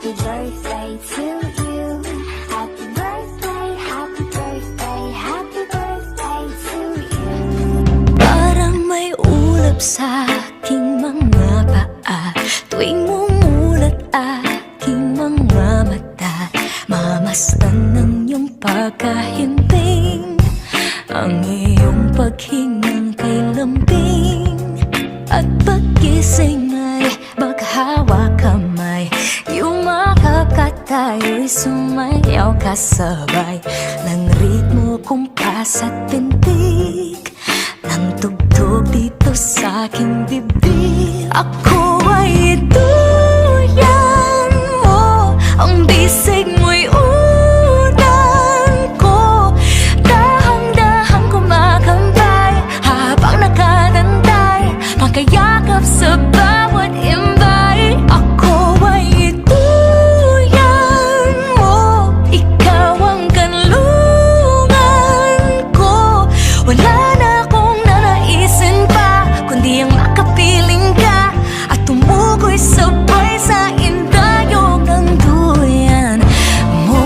Happy birthday to you. Happy birthday, happy birthday, happy birthday to you. Parang may ulap sa aking mga paa tuwing mumulat aking mga mata. Mamasdan ng iyong pagkahimbing, ang iyong paghingang kay lambing. At paggising ay maghawak kamay, yumakap ka tayo'y sumayaw kasabay ng ritmo, kumpas at pintig ng tugtog dito sa aking bibig. Ako ay ituyan mo, ang bisig mo'y unan ko. Dahang-dahang kumakambay habang nakadantay, pagkayakap sa bawat imbay. Ako ay ituyan mo, ikaw ang kanlungan ko. Wala na akong nanaisin pa, kundi ang makapiling ka at tumukoy sabay sa indayog ng duyan mo.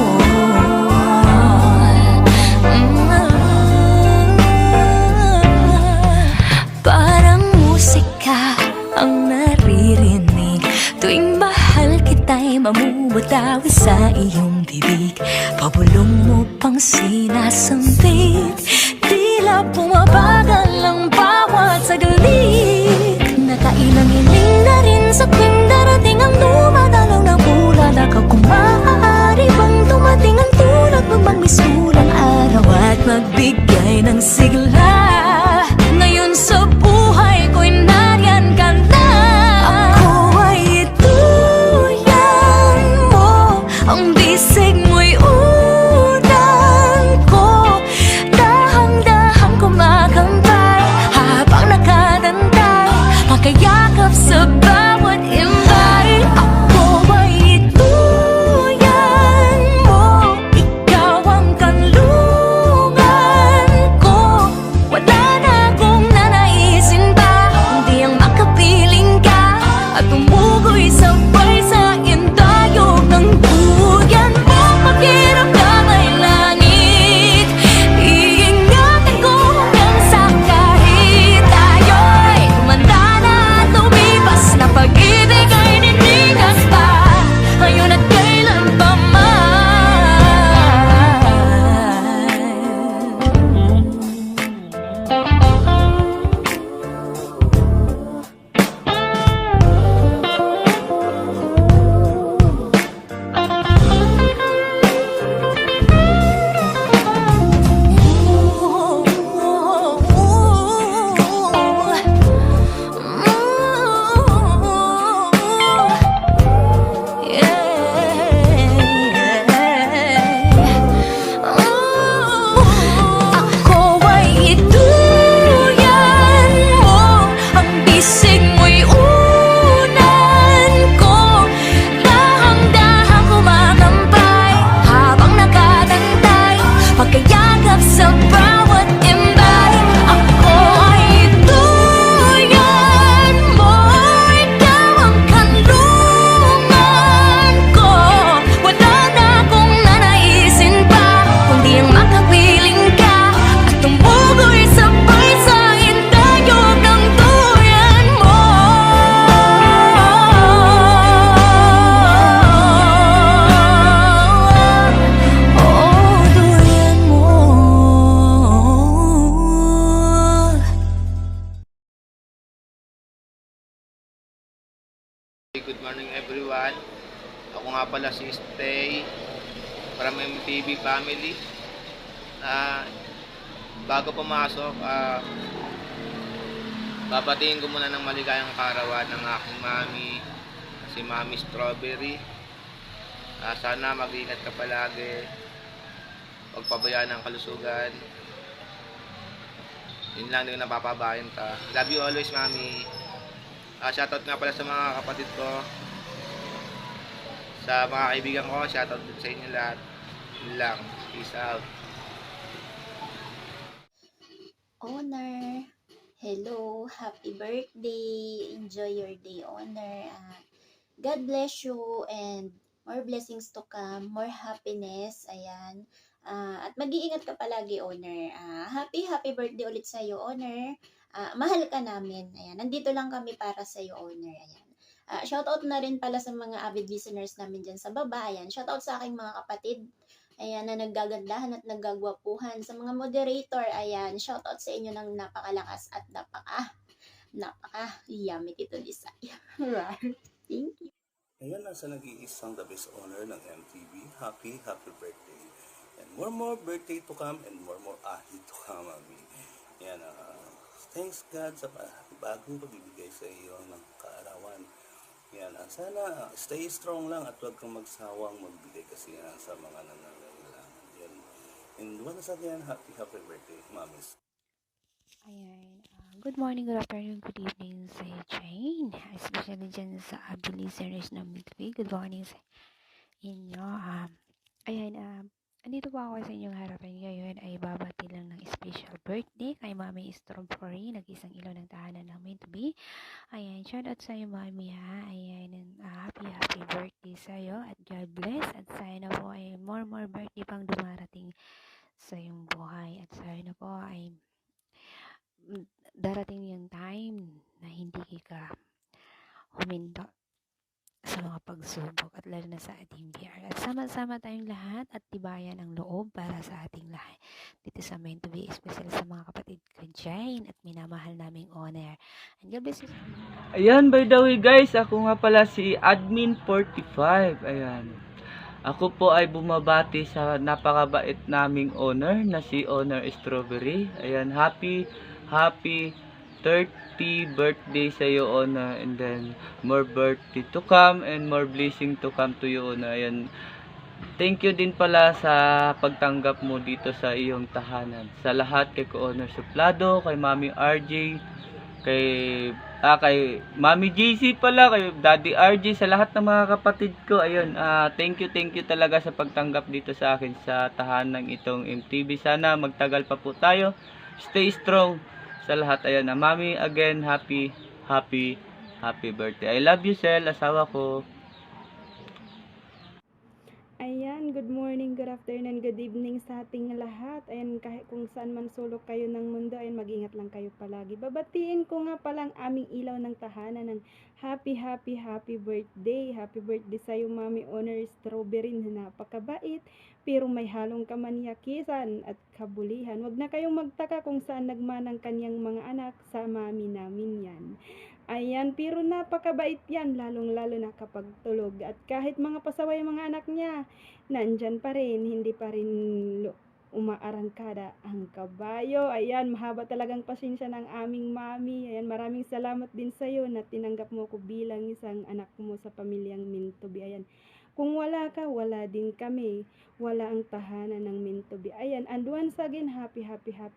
Parang musika ang naririnig tuwing mahal kita'y mamumutawi sa iyong bibig. Pabulong mo pang sinasambit, tila bumabagal ang bawat saglit. Nakailang-iling na rin sa tuwing darating ang dumadalaw na bulalakaw. Kung maaari bang dumating ang tulad mo, magmisulang araw at magbigay ng sigla. Ngayon sa buhay ko'y nariyan ka na. Ako ay ituyan mo, ang bisig mo'y unan ko. Dahang-dahang kumakambay habang nakadantay, pagkayakap sa bawat imbay. Ako ay ituyan mo, ikaw ang kanlungan ko. Wala na akong nanaisin pa, kundi ang makapiling ka at tumukoy sabay sa indayog ng duyan mo. Paghirap ka may langit, iingatan ko hanggang sa kahit tayo'y tumanda na at lumipas na. Pag-ibig ay ninigas pa ngayon at kailan pa man. Ako ay ituyan mo, ang bisig mo'y unan ko. Dahang-dahang kumakambay habang nakadantay, pagkayakap sa bawat imbay. Ako ay ituyan mo, ikaw ang kanlungan ko. Wala na akong nanaisin pa, kundi ang makapiling ka at tumukoy sabay sa indayog ng duyan mo. Oh, duyan mo. Good morning everyone. Ako nga pala si Stay from MTV Family. Bago pumasok, babatiin ko muna ng maligayang kaarawan ng aking mami, si Mami Strawberry. Sana mag-ingat ka palagi, huwag pabayaan ang kalusugan. Yun lang din napapabayan ka. Love you always, Mami. Shoutout nga pala sa mga kapatid ko, sa mga kaibigan ko, shoutout sa inyo lahat. Yun lang. Peace out. Honor, hello, happy birthday, enjoy your day, Honor. God bless you and more blessings to come, more happiness, ayan. At mag-iingat ka palagi, owner. Happy birthday ulit sa'yo, owner. Mahal ka namin. Ayan, nandito lang kami para sa'yo, owner. Ayan. Shoutout na rin pala sa mga avid listeners namin dyan sa baba. Ayan, shoutout sa aking mga kapatid. Ayan, na naggagandahan at naggagwapuhan. Sa mga moderator, ayan, shoutout sa inyo ng napakalakas at yummy Tito Lisay. Thank you. Ayan na sa nag-iisang the best owner ng MTV. Happy birthday. And more birthday to come and more ahit to come, mami. Ayan, thanks God sa bagong pagbibigay sa iyo ng kaarawan. Ayan, sana stay strong lang at huwag kang magsawang magbigay kasi yan sa mga nangangailangan. Ayan. And once again, happy birthday, mamis. Ayan. Good morning, good afternoon, good evening sa Jane. Especially dyan sa listeners ng Midway. Good morning sa inyo. Andito po ako sa inyong harapan ngayon ay babati lang ng special birthday kay Mami Strawberry, nag-isang ilaw ng tahanan ng Midway. Ayan, shout out sa iyo, Mami, ha. Ayan, happy birthday sa iyo at God bless. At sana po ay more birthday pang dumarating sa iyong buhay. At sana po ay darating yung time na hindi ka huminto sa mga pagsubok at lalo na sa ating BR. At sama-sama tayong lahat at tibayan ang loob para sa ating lahat. Dito sa Meant to Be, especially sa mga kapatid ko Jane at minamahal naming owner. And God bless you. Ayan, by the way guys, ako nga pala si Admin45. Ayan. Ako po ay bumabati sa napakabait naming owner na si Owner Strawberry. Ayan, happy 30 birthday sa iyo, Owner, and then more birthday to come and more blessing to come to you, Owner. Ayan. Thank you din pala sa pagtanggap mo dito sa iyong tahanan. Sa lahat, kay Owner Suplado, kay Mami RJ, kay Mami JC pala, kay Daddy RJ, sa lahat ng mga kapatid ko. Ayun, thank you talaga sa pagtanggap dito sa akin sa tahanan itong MTV. Sana magtagal pa po tayo. Stay strong sa lahat. Ayan, Mami, again, happy birthday. I love you, Sel, asawa ko. Ayan, good morning, good afternoon, good evening sa ating lahat. Ayan, kahit kung saan man sulok kayo ng mundo, ayan, mag-ingat lang kayo palagi. Babatiin ko nga palang aming ilaw ng tahanan ng happy birthday. Happy birthday sa'yo, Mami Owner Strawberry, na napakabait, pero may halong kamanyakisan at kabulihan. Huwag na kayong magtaka kung saan nagmanang kanyang mga anak, sa mami namin yan. Ayan, pero napakabait yan, lalong-lalo na kapag tulog. At kahit mga pasaway ang mga anak niya, nandyan pa rin, hindi pa rin umaarangkada ang kabayo. Ayan, mahaba talagang pasensya ng aming mami. Ayan, maraming salamat din sa'yo na tinanggap mo ko bilang isang anak mo sa pamilyang Mintobi. Ayan, kung wala ka, wala din kami. Wala ang tahanan ng Mintobi. Ayan, and once again, happy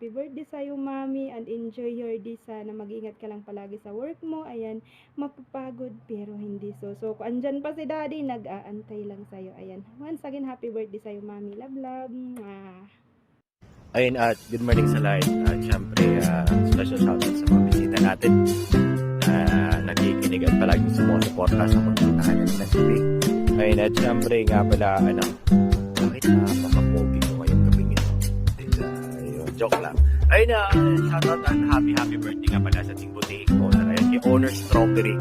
birthday sa'yo, Mami, and enjoy your day. Sana mag-ingat ka lang palagi sa work mo. Ayan, mapapagod pero hindi susuko. Andyan pa si Daddy, nag-aantay lang sa'yo. Ayan, once again, happy birthday sa'yo, Mami. Love. Ayun, at good morning sa lahat. At syempre, special shoutout sa mga bisita natin na nakikinig at palaging sumusuporta sa pagpuntahan ng MTV. Ayun, at syempre nga pala, bakit napaka-pogi ko ngayong gabi ito? Ayun, joke lang. Ayun na, shoutout and happy birthday nga pala sa ating boutique owner. Ayun, kay Owner Strawberry,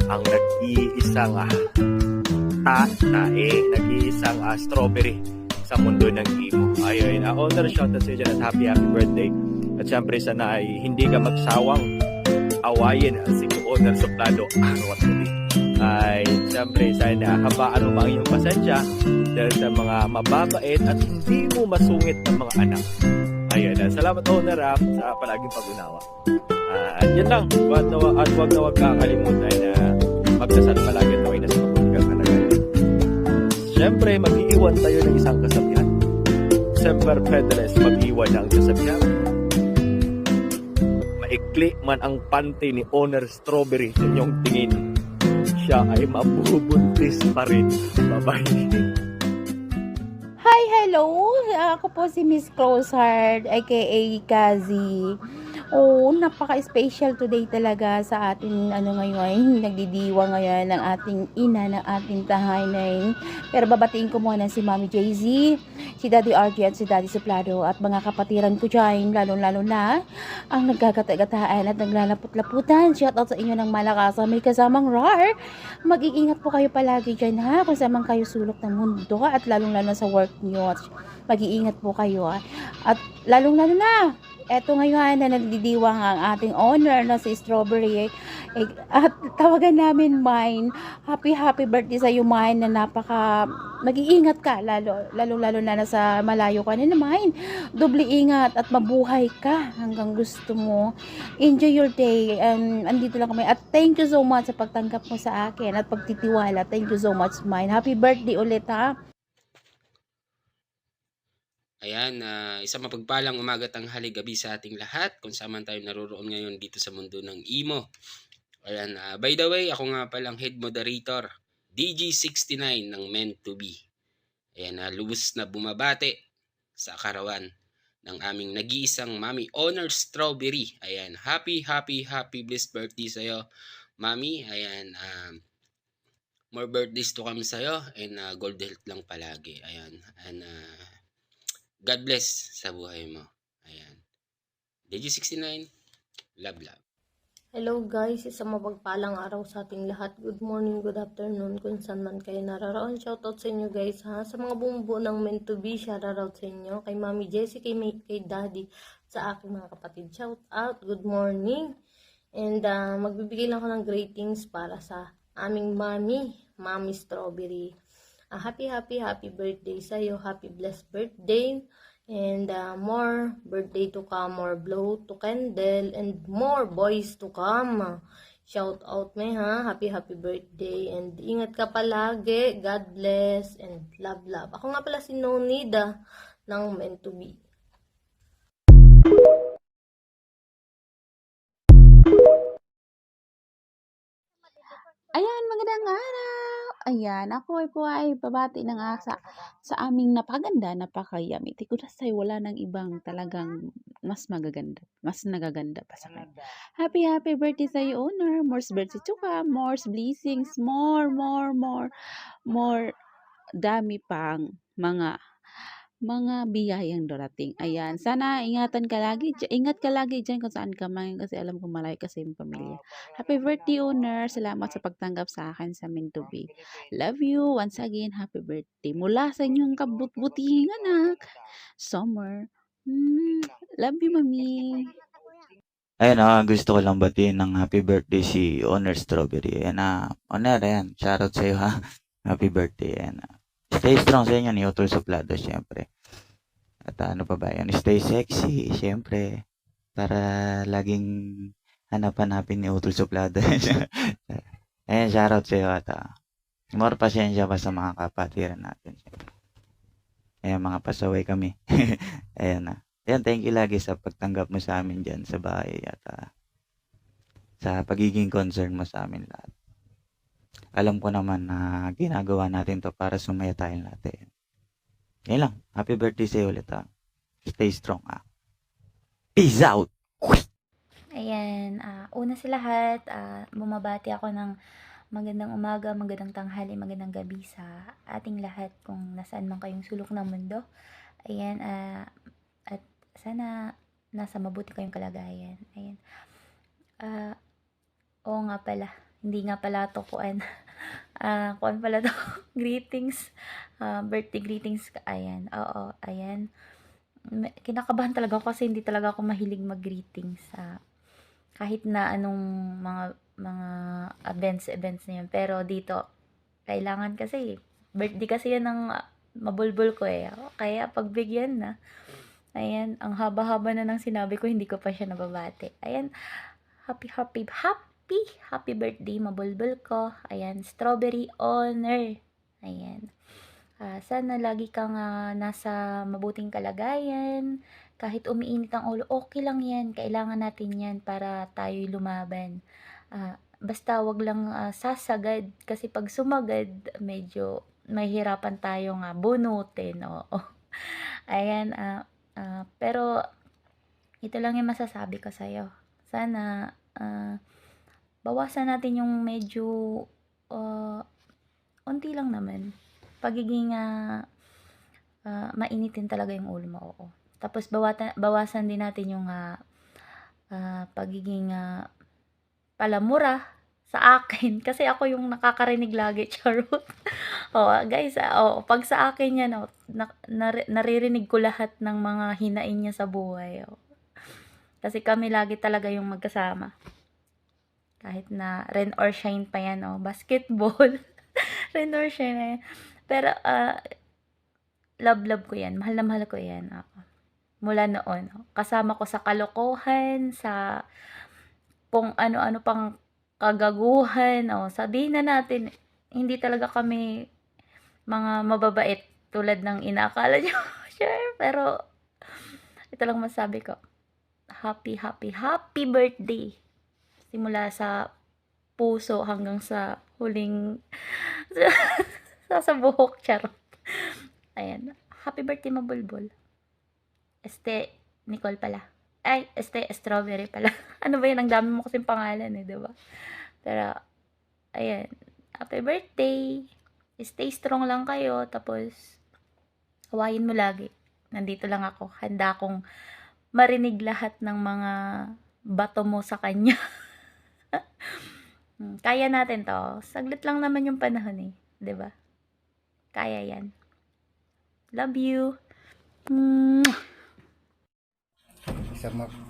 ang nag-iisang nag-iisang strawberry sa mundo ng imo. Ayun, owner, shoutout sa iyo dyan at happy birthday. At syempre, sana ay hindi ka magsawang awayin si Owner Suplado araw at gabi. Ay syempre, sana habaan mo ang iyong pasensya dahil sa mga mababait at hindi mo masungit ng mga anak. Ayun, salamat, Owner, sa palaging pag-unawa. At yun lang, huwag na kakalimutan na magdasal palagi at naway na sa mabuting kalagayan. Siyempre, mag-iiwan tayo ng isang kasabihan. Semper Fidelis, mag-iwan ng kasabihan. Maikli man ang panty ni Owner Strawberry sa inyong tingin, siya ay mabubuntis pa rin. Bye-bye. Hi, hello! Ako po si Miss Close Heart, aka Kazi. Oo, napaka-special today talaga sa ating ano ngayon, nagdidiwa ngayon ng ating ina, ng ating tahanan. Pero babatiin ko muna si Mami JZ, si Daddy RJ at si Daddy Suplado at mga kapatiran ko dyan, lalo-lalo na ang nagkagata-gataan at naglalapot-laputan. Shout out sa inyo ng malakas. May kasamang RAR. Mag-iingat po kayo palagi dyan ha, kung saan man kayo sulok ng mundo at lalong-lalo sa work nyo. Mag-iingat po kayo ha. At lalong-lalo na, eto ngayon na nagdidiwang ang ating owner na si Strawberry at tawagan namin Mine. Happy birthday sa iyo Mine, na napaka mag-iingat ka lalo na nasa malayo ka na Mine. Doble ingat at mabuhay ka hanggang gusto mo. Enjoy your day. Andito lang kami at thank you so much sa pagtanggap mo sa akin at pagtitiwala. Thank you so much Mine. Happy birthday ulit ha. Ayan, isang mapagpalang umaga, tanghali, gabi sa ating lahat kung saan man tayo naroroon ngayon dito sa mundo ng imo. Ayan, by the way, ako nga palang head moderator, DG69 ng Meant to Be. Ayan, lubos na bumabate sa karawan ng aming nag-iisang Mami Honor Strawberry. Ayan, happy blessed birthday sa'yo, Mami. Ayan, more birthdays to come sa'yo and gold health lang palagi. Ayan, and God bless sa buhay mo. Ayan. DG69, love. Hello guys, isang mapagpalang araw sa ating lahat. Good morning, good afternoon, kung saan man kayo nararaon. Shoutout sa inyo guys ha. Sa mga bumubuo ng Meant to Be, shoutout sa inyo. Kay Mami Jessie, kay Daddy, sa aking mga kapatid. Shoutout, good morning. And magbibigay lang ako ng greetings para sa aming Mami Strawberry. Happy birthday sa iyo. Happy blessed birthday. And more birthday to come, more blow to candle, and more boys to come. Shout out me ha. Happy birthday. And ingat ka palagi. God bless. And love. Ako nga pala si Nonida ng Meant to Be. Ayan, magandang araw. Ayan, ako po ay babati ng sa aming napakaganda, napakayami. Tikunasay wala nang ibang talagang mas magaganda, mas nagaganda pa sa kanya. Happy birthday sa iyo, owner. More birthday to come, more blessings, more dami pang mga biyayang darating. Ayan, sana ingat ka lagi dyan kung saan ka man kasi alam ko malayo kasi yung pamilya. Happy birthday owner, salamat sa pagtanggap sa akin sa Meant to Be. Love you once again, happy birthday. Mula sa inyong kabut-butihing anak, Summer. Love you mami. Ayun, gusto ko lang batiin ng happy birthday si Honor Strawberry. Ayan, Honor, ayan, shoutout sa iyo ha. Happy birthday, ayan. Stay strong sa inyo ni Utol Suplado, syempre. At ano pa ba yun? Stay sexy, syempre. Para laging hanap-hanapin ni Utol Suplado. Ayan, shoutout sa iyo at more pasensya pa sa mga kapatiran natin. Ayan, mga pasaway kami. Ayan na. Ayan, thank you lagi sa pagtanggap mo sa amin dyan sa bahay at sa pagiging concern mo sa amin lahat. Alam ko naman na ginagawa natin to para sumaya tayong lahat. Yan lang. Happy birthday sa'yo ulit ha. Stay strong ha. Peace out! Ayan. Una sa lahat, bumabati ako ng magandang umaga, magandang tanghali, magandang gabi sa ating lahat kung nasaan man kayong sulok ng mundo. Ayan. At sana nasa mabuti kayong kalagayan. Ayan. Oo nga pala. Hindi nga pala to kuan pala to greetings, birthday greetings. Ayan, oo, ayan. Kinakabahan talaga ako kasi hindi talaga ako mahilig mag-greetings kahit na anong mga events na yun. Pero dito kailangan kasi birthday kasi yan ng mabulbul ko kaya pagbigyan na. Ayan, ang haba-haba na ng sinabi ko, hindi ko pa siya nababati. Ayan, happy birthday, mabulbul ko. Ayan, Strawberry Honor. Ayan. Sana lagi kang nasa mabuting kalagayan. Kahit umiinit ang ulo, okay lang yan. Kailangan natin yan para tayo'y lumaban. Basta wag lang sasagad. Kasi pag sumagad, medyo mahihirapan tayong bunutin. Oo. Ayan, pero ito lang yung masasabi ko sa'yo. Sana, bawasan natin yung medyo, unti lang naman. Pagiging, mainitin talaga yung ulo mo, oo. Tapos, bawasan din natin yung, pagiging, palamura sa akin. Kasi ako yung nakakarinig lagi, charot. Guys, pag sa akin yan, naririnig ko lahat ng mga hinain niya sa buhay. Kasi kami lagi talaga yung magkasama. Kahit na rain or shine pa yan, basketball. Rain or shine na yan. Pero, love ko yan. Mahal na mahal ko yan. Mula noon. Kasama ko sa kalokohan, sa kung ano-ano pang kagaguhan. Sabihin na natin, hindi talaga kami mga mababait tulad ng inaakala nyo. Sure, pero ito lang masabi ko. Happy birthday. Simula sa puso hanggang sa huling sa buhok, charot. Ayan. Happy birthday, Mabulbul. Nicole pala. Ay, Strawberry pala. Ano ba yun? Ang dami mo kasing pangalan diba? Pero, ayan. Happy birthday. Stay strong lang kayo. Tapos, hawayin mo lagi. Nandito lang ako. Handa akong marinig lahat ng mga bato mo sa kanya. Kaya natin to. Saglit lang naman yung panahon diba? Kaya yan. Love you.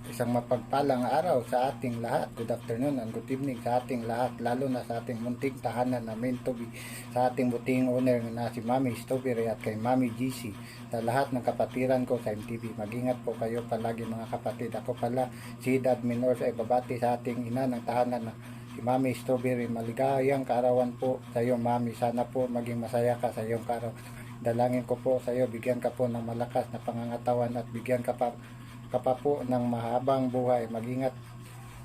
Isang mapagpalang araw sa ating lahat. Good afternoon and good evening sa ating lahat, lalo na sa ating munting tahanan na meant to be, sa ating buting owner na si Mami Strawberry at kay Mami GC, sa lahat ng kapatiran ko sa MTV. Mag-ingat po kayo palagi mga kapatid. Ako pala si Admin Ors ay babati sa ating ina ng tahanan na si Mami Strawberry. Maligayang kaarawan po sa iyo, Mami. Sana po maging masaya ka sa iyong kaarawan. Dalangin ko po sa iyo, bigyan ka po ng malakas na pangangatawan at bigyan ka pa po ng mahabang buhay. Mag-ingat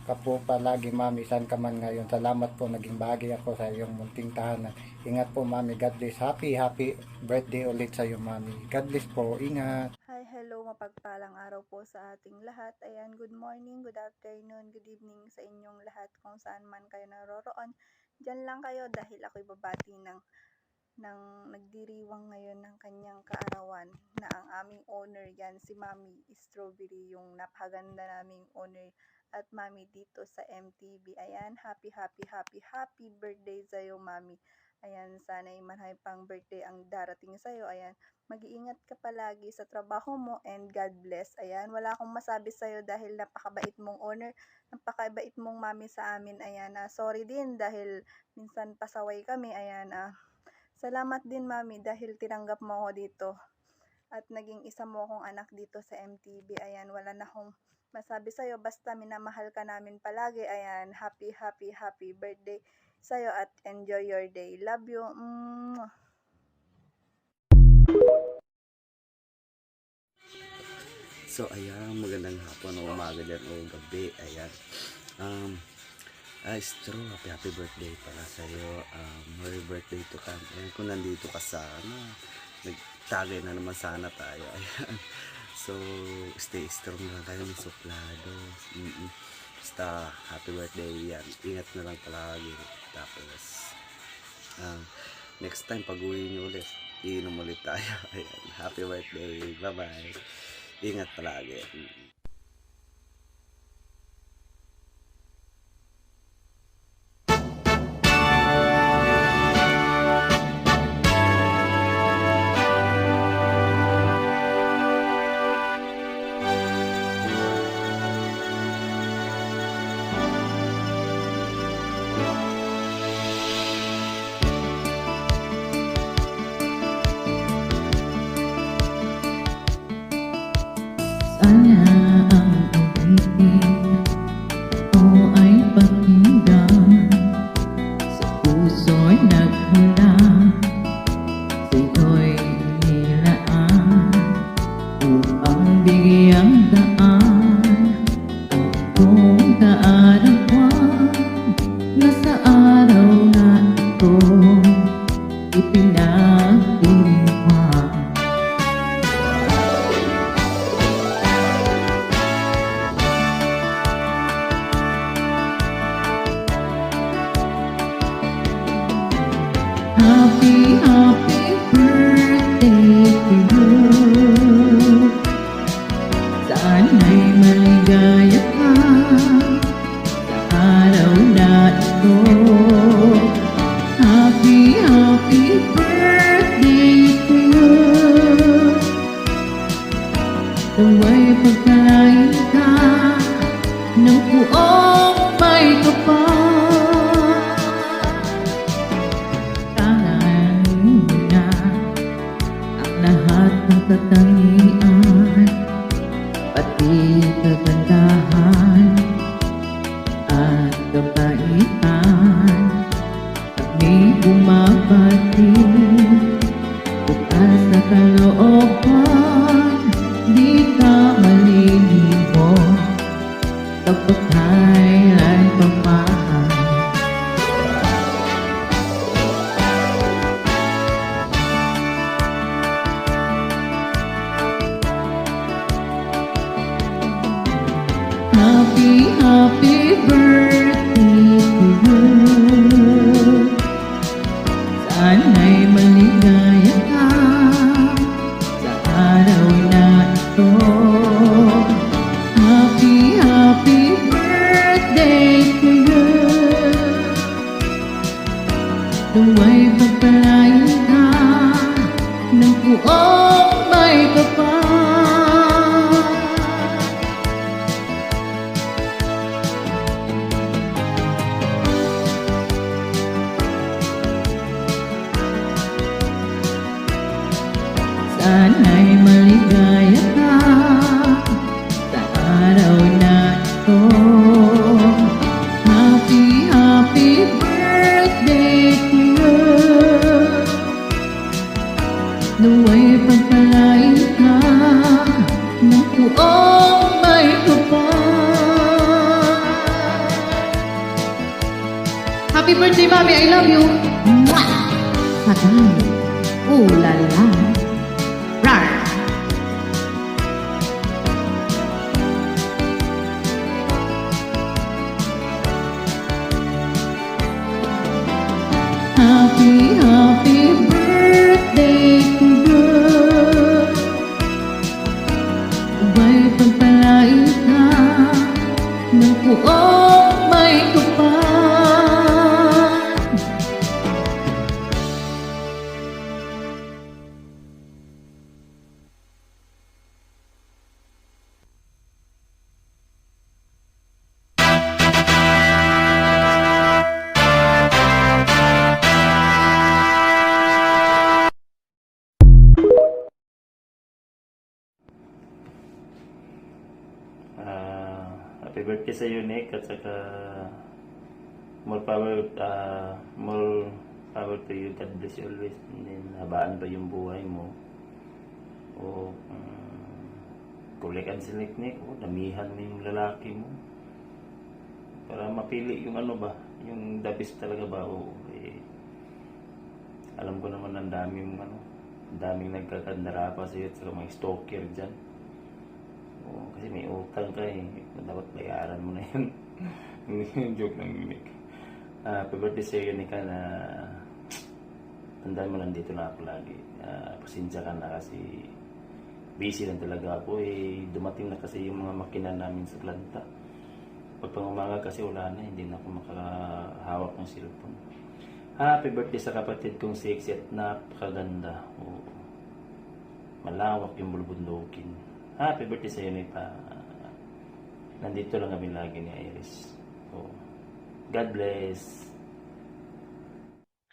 ka po palagi, Mami, saan ka man ngayon. Salamat po, naging bahagi ako sa iyong munting tahanan. Ingat po, Mami. God bless. Happy birthday ulit sa iyo, Mami. God bless po. Ingat. Hi, hello. Mapagpalang araw po sa ating lahat. Ayan, good morning, good afternoon, good evening sa inyong lahat kung saan man kayo naroroon. Diyan lang kayo dahil ako'y babati ng nagdiriwang ngayon ng kanyang kaarawan na ang aming owner yan, si Mami Strawberry, yung napakaganda naming owner at Mami dito sa MTV. Ayan, happy birthday sa'yo, Mami. Ayan, sana'y marami pang birthday ang darating sa'yo. Ayan, mag-iingat ka palagi sa trabaho mo and God bless. Ayan, wala akong masabi sa'yo dahil napakabait mong owner, napakabait mong Mami sa amin. Ayan, sorry din dahil minsan pasaway kami. Ayan, salamat din, Mami, dahil tinanggap mo ako dito at naging isa mo akong anak dito sa MTV. Ayan, wala na akong masabi sa'yo, basta minamahal ka namin palagi. Ayan, happy birthday sa'yo at enjoy your day. Love you. So, ayan, magandang hapon o umaga dyan o gabi. Ayan. Stro, happy birthday pala sa'yo. Merry birthday to come. Ayan, kung nandito ka sa, nagtagay na naman sana tayo. Ayan. So, stay strong lang tayo ng suplado. Basta, happy birthday yan. Ingat na lang palagi. Tapos, next time, pag-uwi nyo ulit, iinom ulit tayo. Ayan, happy birthday. Bye-bye. Ingat palagi. Sana ang awitin o ay pakinggan sa puso'y naghula, sa'yo'y nilaan upang bigyang daan ang iyong kaarawan na sa araw na ito ipinagdiriwang. Happy, happy birthday to you. Sana'y maligaya ka sa araw na ito. Happy, happy birthday to you. Nawa'y pagpalain ka ng buong may kapal. Tanganin mo na ang lahat ng katangian, pati kagandahan at kabaitan. Kami bumabati bukas na kalooban, di ka maliligo kapag kailan pa man. Happy, happy birthday to you. Sana'y maligaya ka sa araw na ito. Happy, happy birthday to you. Nawa'y pagpalain ka ng buong may kapal. Sana'y maligaya ka sa araw na ito. Happy, happy birthday to you. Nawa'y pagpalain ka ng buong may kapal. Happy birthday, Mami! I love you! Mwah! Patay! Ooh la la! Rar! Happy, happy birthday to you. Nawa'y pagpalain ka ng buong may kapal. Happy birthday sa iyo, Nick, at saka more power to you. God bless you always. And then, habaan pa yung buhay mo. O, kulikan si Nick, damihan mo yung lalaki mo. Para mapili yung ano ba, yung the best talaga ba. Alam ko naman ang daming nagkakandara pa sa iyo at saka mga stalker dyan. Kasi may utang ka dapat bayaran mo na yun. Yung joke lang yun. Happy birthday sa iyo, Nick, na tandaan mo lang dito na ako lagi. Pasensya ka na kasi busy lang talaga ako. Dumating na kasi yung mga makina namin sa planta. Pag pangumaga kasi wala na, hindi na ako makahawak ng cellphone. Happy birthday sa kapatid kong sexy at napakaganda. Malawak yung bulbundukin. Happy birthday sa iyo, Nipa. Nandito lang kami lagi ni Iris. God bless.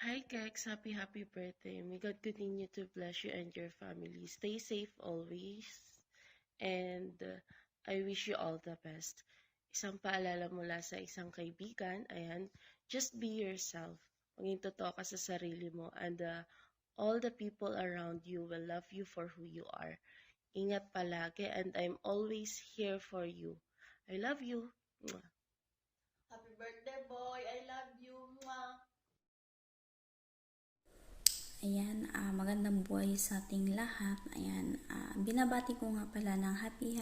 Hi, Kex. Happy birthday. May God continue to bless you and your family. Stay safe always. And I wish you all the best. Isang paalala mula sa isang kaibigan, ayan, just be yourself. Maging totoo ka sa sarili mo. And all the people around you will love you for who you are. Ingat palagi, and I'm always here for you. I love you. Mwah. Happy birthday, boy! I love you! Mwah. Ayan, magandang buhay sa ating lahat. Ayan, binabati ko nga pala ng happy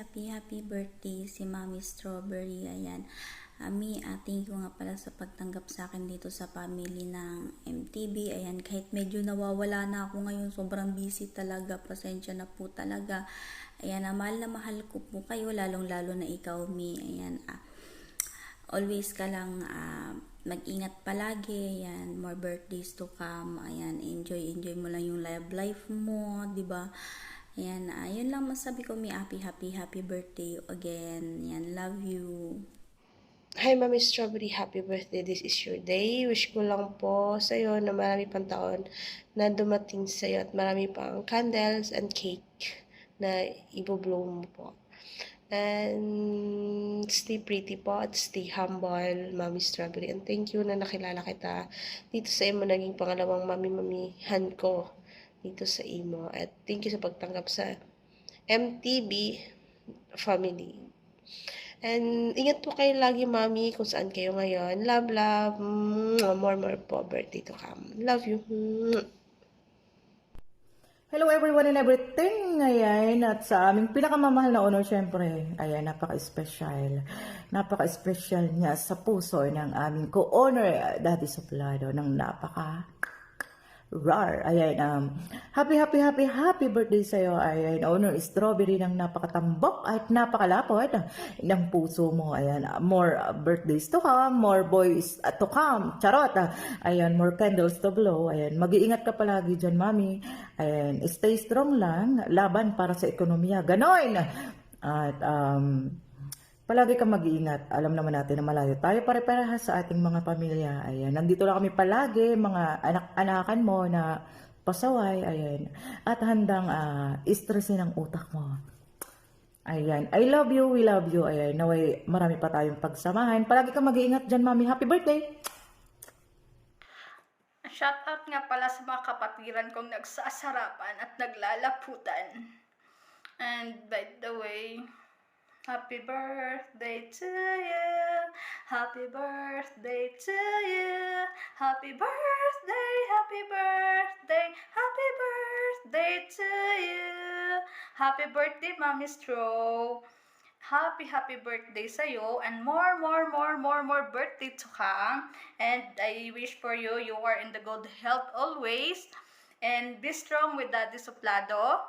birthday si Mami Strawberry. Ayan, Ami, thank you nga pala sa pagtanggap sa akin dito sa family ng MTV. Ayan, kahit medyo nawawala na ako ngayon, sobrang busy talaga. Pasensya na po talaga. Ayan, mahal na mahal ko po kayo, lalong-lalo na ikaw, Mi. Ayan, always ka lang mag-ingat palagi. Ayan, more birthdays to come. Ayan, enjoy mo lang yung life mo, 'di ba? Ayan, yun lang masabi ko, Mi. Happy birthday again. Ayan, love you. Hi, Mami Strawberry. Happy birthday. This is your day. Wish ko lang po sa'yo na marami pang taon na dumating sa'yo at marami pang candles and cake na ibublow mo po. And stay pretty po at stay humble, Mami Strawberry. And thank you na nakilala kita dito sa imo. Naging pangalawang mami-mamihan ko dito sa imo. At thank you sa pagtanggap sa MTV family. And ingat po kayo lagi, Mami, kung saan kayo ngayon. Love. More po. Birthday to come. Love you. Hello everyone and everything. Ayan, at sa aming pinakamamahal na honor, syempre, ayan, napaka-special. Napaka-special niya sa puso ng aming co-honor, Daddy Suplado, ng rar. Ayan, happy birthday sa'yo. Ayan, honor Strawberry ng napakatambok at napakalapot ng puso mo. Ayan, more birthdays to come, more boys to come. Charot. Ayan, more candles to blow. Ayan, mag-iingat ka palagi dyan, Mami. Ayan, stay strong lang. Laban para sa ekonomiya. Ganon. At, palagi kang mag-iingat. Alam naman natin na malayo tayo pare-parehas sa ating mga pamilya. Ayan, nandito lang kami palagi, mga anak-anakan mo na pasaway. Ayan, at handang istresin ang utak mo. Ayan, I love you, we love you. Ayan, naway marami pa tayong pagsamahan. Palagi kang mag-iingat dyan, Mami. Happy birthday! Shout out nga pala sa mga kapatiran kong nagsasarapan at naglalaputan. And by the way, happy birthday to you. Happy birthday to you. Happy birthday, happy birthday, happy birthday to you. Happy birthday, Mami Stro. Happy birthday sa'yo and more birthday to come. And I wish for you are in the good health always. And be strong with Daddy Suplado.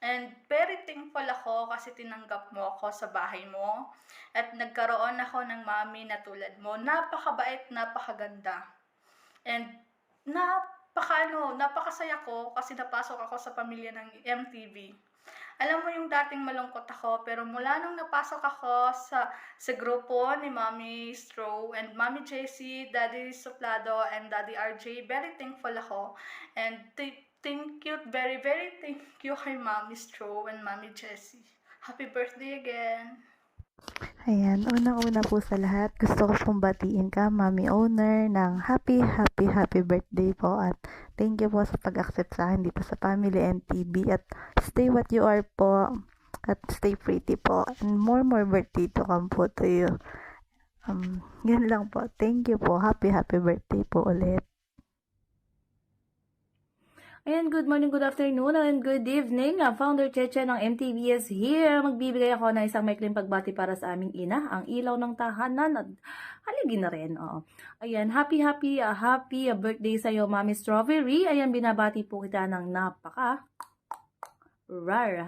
And very thankful ako kasi tinanggap mo ako sa bahay mo. At nagkaroon ako ng mami na tulad mo. Napakabait, napakaganda. And napakasaya ko kasi napasok ako sa pamilya ng MTV. Alam mo yung dating malungkot ako, pero mula nung napasok ako sa grupo ni Mami Stro and Mami JC, Daddy Suplado, and Daddy RJ, very thankful ako. And thank you, very thank you kay Mami Stro and Mami Jessie. Happy birthday again! Ayan, unang-una po sa lahat, gusto ko pong batiin ka, Mami Owner, ng happy birthday po at thank you po sa pag-accept sa akin dito sa Family MTV at stay what you are po at stay pretty po and more birthday to come po to you. Yun lang po. Thank you po. Happy birthday po ulit. Ayan, good morning, good afternoon, and good evening. Founder Cheche ng MTV is here. Magbibigay ako ng isang maikling pagbati para sa aming ina, ang ilaw ng tahanan at haligi na rin. Ayan, happy birthday sa'yo, Mami Strawberry. Ayan, binabati po kita ng napaka-rar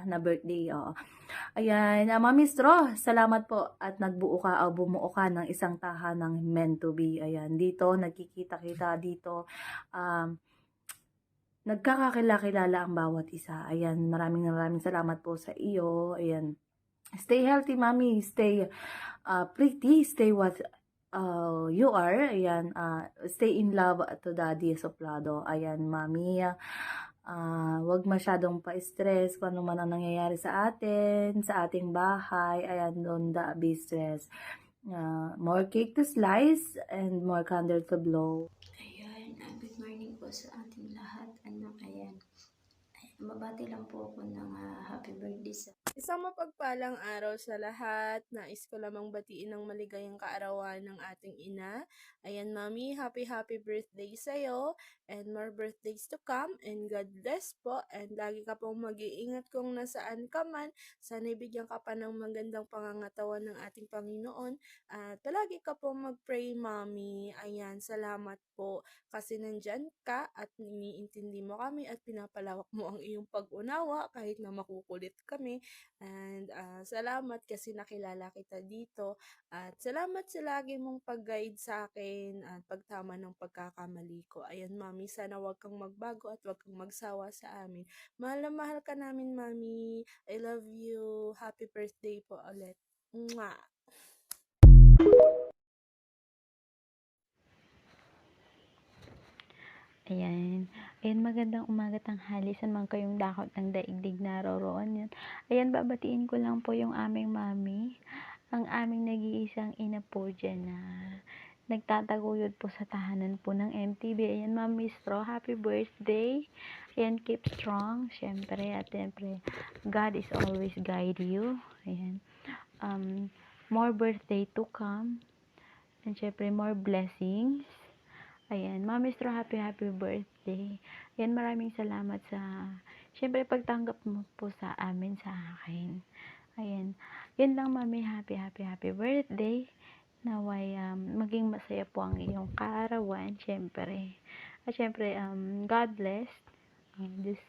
na birthday. Ayan, Mami Straw, salamat po at bumuo ka ng isang tahanang meant to be. Ayan, dito, nagkikita-kita dito. Nagkakakilala ang bawat isa. Ayan, maraming salamat po sa iyo. Ayan, stay healthy, Mami. Stay pretty. Stay what you are. Ayan, stay in love to Daddy Suplado. Ayan, Mami. Wag masyadong pa-stress kung ano man ang nangyayari sa atin, sa ating bahay. Ayan, don't be stressed. More cake to slice and more candle to blow. Ayan, good morning po sa ating lahat. Ayan, Babati lang po ako ng happy birthday sa Isang mapagpalang araw sa lahat. Nais ko lamang batiin ng maligayang kaarawan ng ating ina. Ayan, Mami, happy birthday sa'yo and more birthdays to come and God bless po and lagi ka pong mag-iingat kung nasaan ka man. Sana ibigyan ka pa ng magandang pangangatawan ng ating Panginoon at palagi ka pong mag-pray, Mami. Ayan, salamat po kasi nandyan ka at iniintindi mo kami at pinapalawak mo ang iyong pag-unawa kahit na makukulit kami. And salamat kasi nakilala kita dito. At salamat sa lagi mong pag-guide sa akin at pagtama ng pagkakamali ko. Ayan, Mami, sana wag kang magbago at wag kang magsawa sa amin. Mahal na mahal ka namin, Mami. I love you. Happy birthday po ulit. Mwah! Ayan. Ayan, magandang umaga, tanghali. Saan man kayong dakot ng daigdig naroroon yan. Ayan, babatiin ko lang po yung aming mami. Ang aming nag-iisang ina po dyan na nagtataguyod po sa tahanan po ng MTV. Ayan, Mami Stro, happy birthday. Ayan, keep strong, syempre. At syempre, God is always guide you. Ayan. More birthday to come. And syempre, more blessings. Ayan, Mami Stro, happy birthday. Ayan, maraming salamat sa, syempre, pagtanggap mo po sa amin, sa akin. Ayan, yun lang, Mami, happy birthday. Naway, maging masaya po ang iyong kaarawan, syempre. At syempre, God bless. Just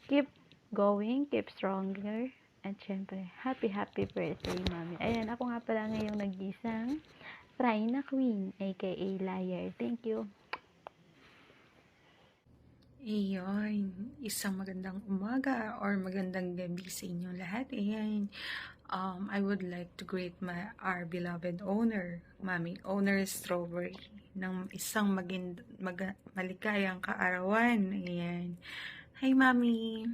keep going, keep stronger. At syempre, happy birthday, Mami. Ayan, ako nga pala ngayong nag-isang Raina Queen, aka Liar. Thank you. Ayan, isang magandang umaga or magandang gabi sa inyong lahat. Ayan, I would like to greet our beloved owner, Mami Owner Strawberry, ng isang maligayang kaarawan. Ayan. Hi, Mami.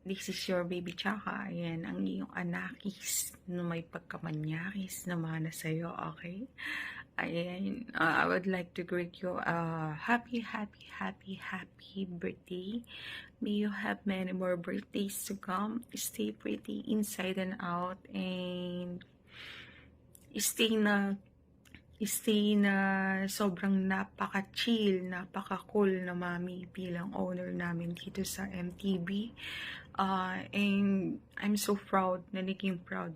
This is your baby Chaka. Ayan, ang iyong anakis na may pagkamanyakis na mana sa'yo, okay? Ayan, I would like to greet you happy birthday. May you have many more birthdays to come. Stay pretty inside and out and stay na sobrang napaka-chill, napaka-cool na mami bilang owner namin dito sa MTV. And I'm so proud na naging part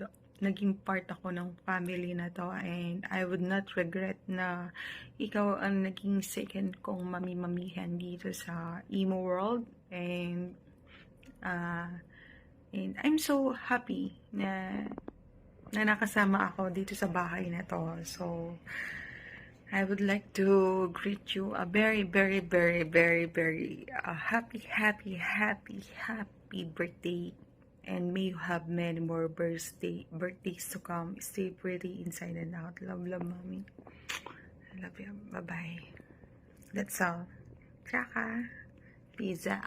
ako ng family na to, and I would not regret na ikaw ang naging second kong mami-mamihan dito sa emo world, and I'm so happy na nakasama ako dito sa bahay na to. So I would like to greet you a very happy birthday, and may you have many more birthdays to come. Stay pretty inside and out. Love, Mommy. I love you. Bye-bye. That's all. Tsaka, pizza.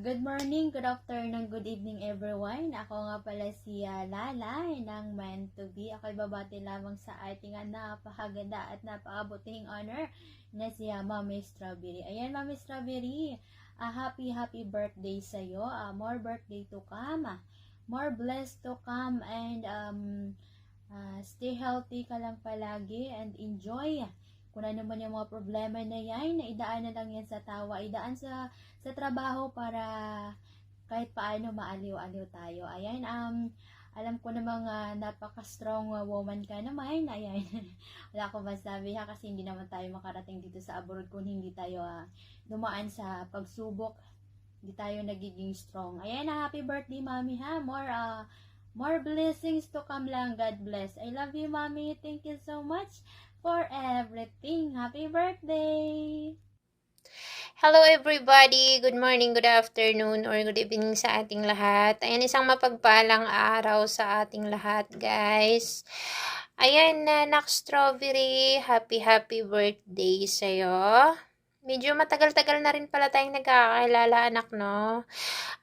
Good morning, good afternoon, good evening everyone. Ako nga pala si Lala ng Meant to Be. Ako'y babati lamang sa ating napakaganda at napakabuting honor na si Mami Strawberry. Ayan, Mami Strawberry, happy birthday sa'yo. More birthday to come. More blessed to come, and stay healthy ka lang palagi and enjoy. Kung ano naman yung mga problema na yan, idaan na lang yan sa tawa, idaan sa trabaho para kahit paano maaliw-aliw tayo. Ayan, alam ko namang napaka-strong woman ka naman. Ayan, wala akong masabi ha, kasi hindi naman tayo makarating dito sa abroad kung hindi tayo dumaan sa pagsubok, hindi tayo nagiging strong. Ayan, happy birthday, Mami ha. More blessings to come lang. God bless. I love you, Mami. Thank you so much for everything. Happy birthday! Hello everybody! Good morning, good afternoon, or good evening sa ating lahat. Ayan, isang mapagpalang araw sa ating lahat, guys. Ayan, Nak Strawberry, happy birthday sa'yo. Medyo matagal-tagal na rin pala tayong nagkakakilala, anak, no?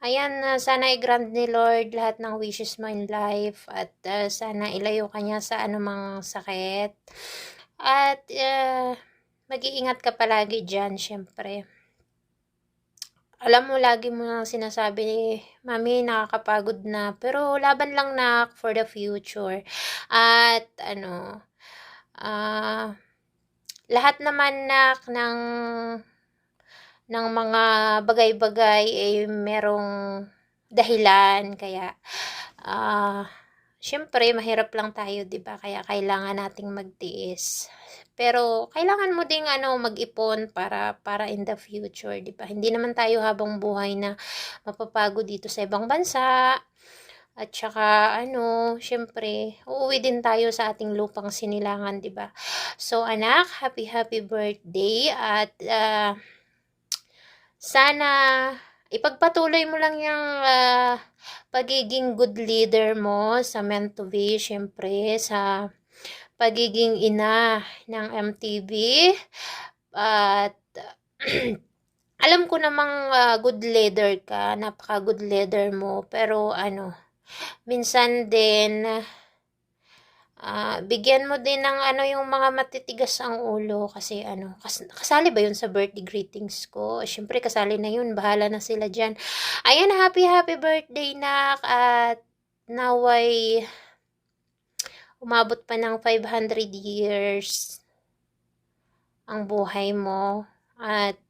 Ayan, sana i-grant ni Lord lahat ng wishes mo in life, at sana ilayo ka niya sa anumang sakit. At mag-iingat ka palagi dyan, syempre. Alam mo, lagi mo nang sinasabi, Mami, nakakapagod na. Pero laban lang na for the future. At lahat naman ng mga bagay-bagay ay merong dahilan. Kaya, syempre, mahirap lang tayo, diba? Kaya kailangan nating magtiis. Pero kailangan mo ding mag-ipon para in the future, 'di ba? Hindi naman tayo habang buhay na mapapagod dito sa ibang bansa. At saka syempre, uuwi din tayo sa ating lupang sinilangan, 'di ba? So anak, happy birthday at sana ipagpatuloy mo lang yung pagiging good leader mo sa meant to be, syempre sa pagiging ina ng MTV at alam ko namang good leader ka, napaka good leader mo, pero minsan din bigyan mo din ng yung mga matitigas ang ulo kasi kasali ba yun sa birthday greetings ko? Syempre kasali na yun, bahala na sila dyan. Ayan, happy birthday nak, at naway umabot pa ng 500 years ang buhay mo. At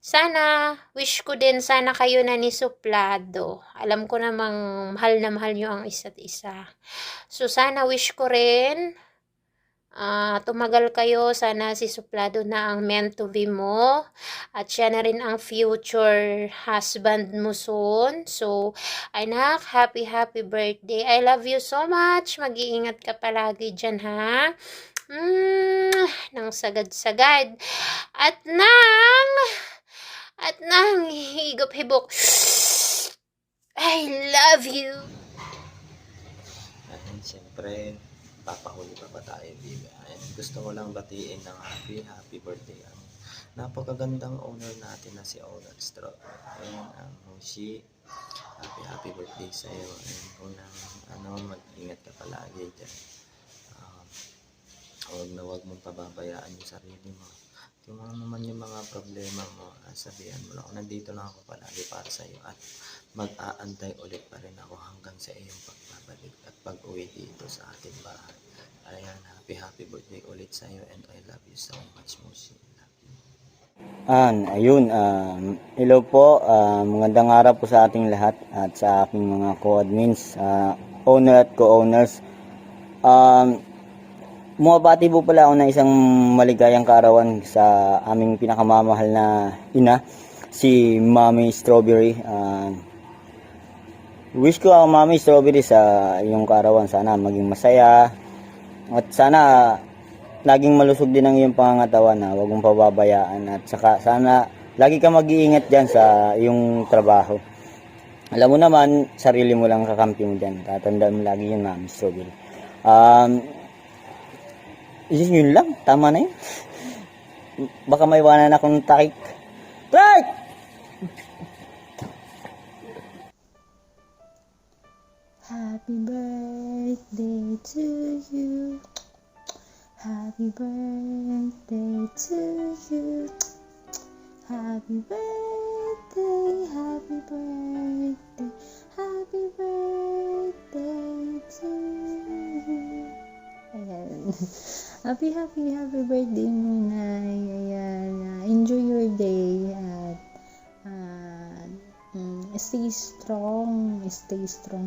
sana, wish ko din, sana kayo na ni suplado. Alam ko namang mahal na mahal nyo ang isa't isa. So, sana wish ko rin, tumagal kayo. Sana si suplado na ang meant to be mo. At siya na rin ang future husband mo soon. So, anak, happy birthday. I love you so much. Mag-iingat ka palagi dyan, ha? Nang sagad-sagad. At nang higop-hibok. I love you. Ayan, siyempre, papahuli pa tayo, baby. Ayan, gusto ko lang batiin ng happy birthday ang napakagandang owner natin na si Owner Straw. Ayan, ang Hoshi. Happy birthday sa iyo. Ayan, mag-ingat ka palagi dyan. Huwag mong pababayaan yung sarili mo. Kung naman yung mga problema mo, sabihan mo lang. Nandito lang ako palagi para sa iyo at mag-aantay ulit pa rin ako hanggang sa iyong pagbabalik at pag-uwi dito sa ating bahay. Ayan, happy birthday ulit sa iyo and I love you so much, Moshi. Ayun, hello po, magandang araw po sa ating lahat at sa aking mga co-admins, owner at co-owners. Bumabati po pala ako ng isang maligayang kaarawan sa aming pinakamamahal na ina, si Mami Strawberry. Wish ko Mami Strawberry sa iyong kaarawan, sana maging masaya at sana laging malusog din ang iyong pangangatawan, huwag mong pababayaan at saka sana lagi ka mag-iingat dyan sa iyong trabaho. Alam mo naman, sarili mo lang kakampi mo dyan, tatandaan mo lagi yun, Mami Strawberry. Yun lang, tama na yun. Baka may iwanan akong takik. Right! Happy birthday to you. Happy birthday to you. Happy birthday, happy birthday, happy birthday to you. Ayan. Happy birthday muna. Ayan. Enjoy your day at stay strong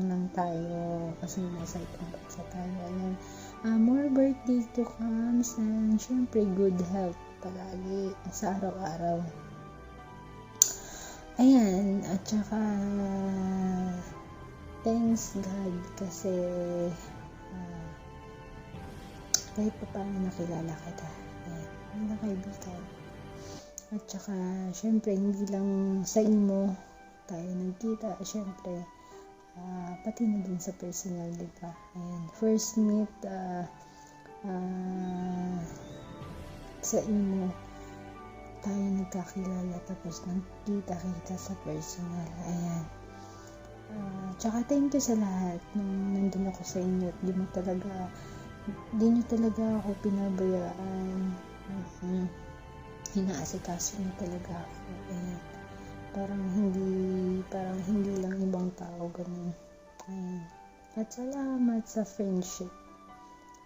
lang tayo kasi nasa itong bansa tayo. Ayan. More birthday to come and syempre good health palagi sa araw-araw. Ayan. At saka thanks God kasi kahit pa paano nakilala kita. Ayan, mga kaibigan. At saka, syempre, hindi lang sa imo tayo nagkita. Syempre, pati na din sa personal, diba? Ayan, first meet sa imo tayo nagkakilala tapos nagkita-kita sa personal. Ayan. Tsaka, thank you sa lahat nung nandun ako sa inyo at di nyo talaga ako pinabayaan. inaasikaso niyo talaga ako. Ayan. Parang hindi lang ibang tao, ganun. Ayan. At salamat sa friendship.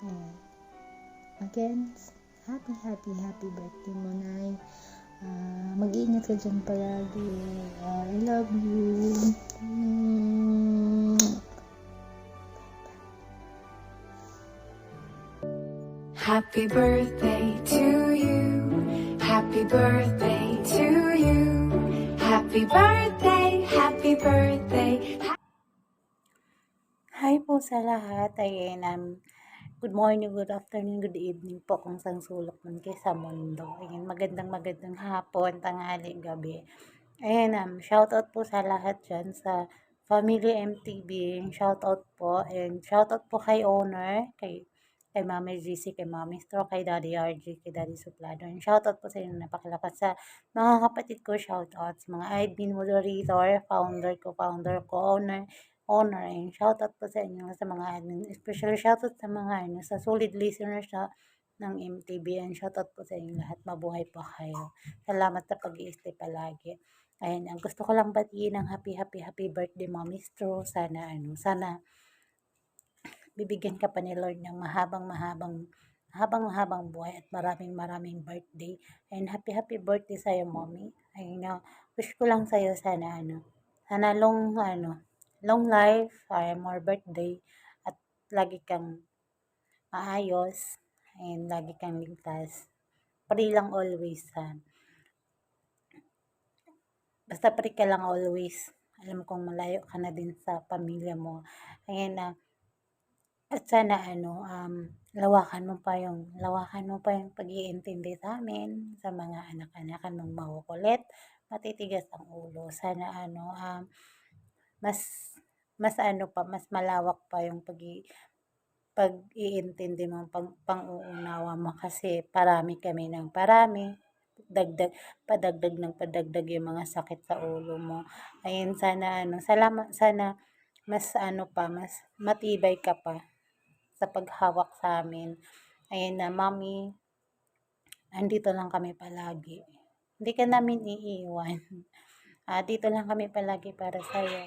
Ayan. Again, happy birthday mo, Nay. Mag-iingat ka dyan palagi. I love you. Happy birthday to you. Happy birthday to you. Happy birthday, happy birthday. Hi po sa lahat. Ayan, good morning, good afternoon, good evening po kung saan sulok man kayo sa mundo. Ayan, magandang hapon, tanghali, gabi. Ayan, shoutout po sa lahat dyan sa Family MTV. Shoutout po. And shoutout po kay Owner, kay Mami GC, kay Mami Stro, kay Daddy RG, kay Daddy Suplado. And shoutout po sa inyo napakalakas sa mga kapatid ko. Shoutouts, mga admin, moderator, founder ko, owner, and shoutout po sa inyo sa mga admin. Especially shoutout sa mga sa solid listeners ng MTV, and shoutout po sa inyo lahat. Mabuhay po kayo. Salamat sa pag-i-stay palagi. Ayan, ang gusto ko lang batiin ng happy birthday, Mommy Stro. Sana bibigyan ka pa ni Lord ng mahabang buhay at maraming birthday. And happy birthday sa'yo, Mommy. Ayun, wish ko lang sa'yo sana long life, more birthday, at lagi kang maayos, and lagi kang ligtas. Pray lang always, basta pray ka lang always. Alam kong malayo ka na din sa pamilya mo. Ayan, at sana lawakan mo pa yung pag-iintindi sa amin, sa mga anak-anakan mong makukulit, matitigas ang ulo. Sana mas malawak pa yung pag-iintindi mo, pang-uunawa mo, kasi parami kami ng parami. Padagdag yung mga sakit sa ulo mo. Ayun, sana mas mas matibay ka pa sa paghawak sa amin. Ayun na, Mami, andito lang kami palagi. Hindi ka namin iiwan. Dito lang kami palagi para sa'yo.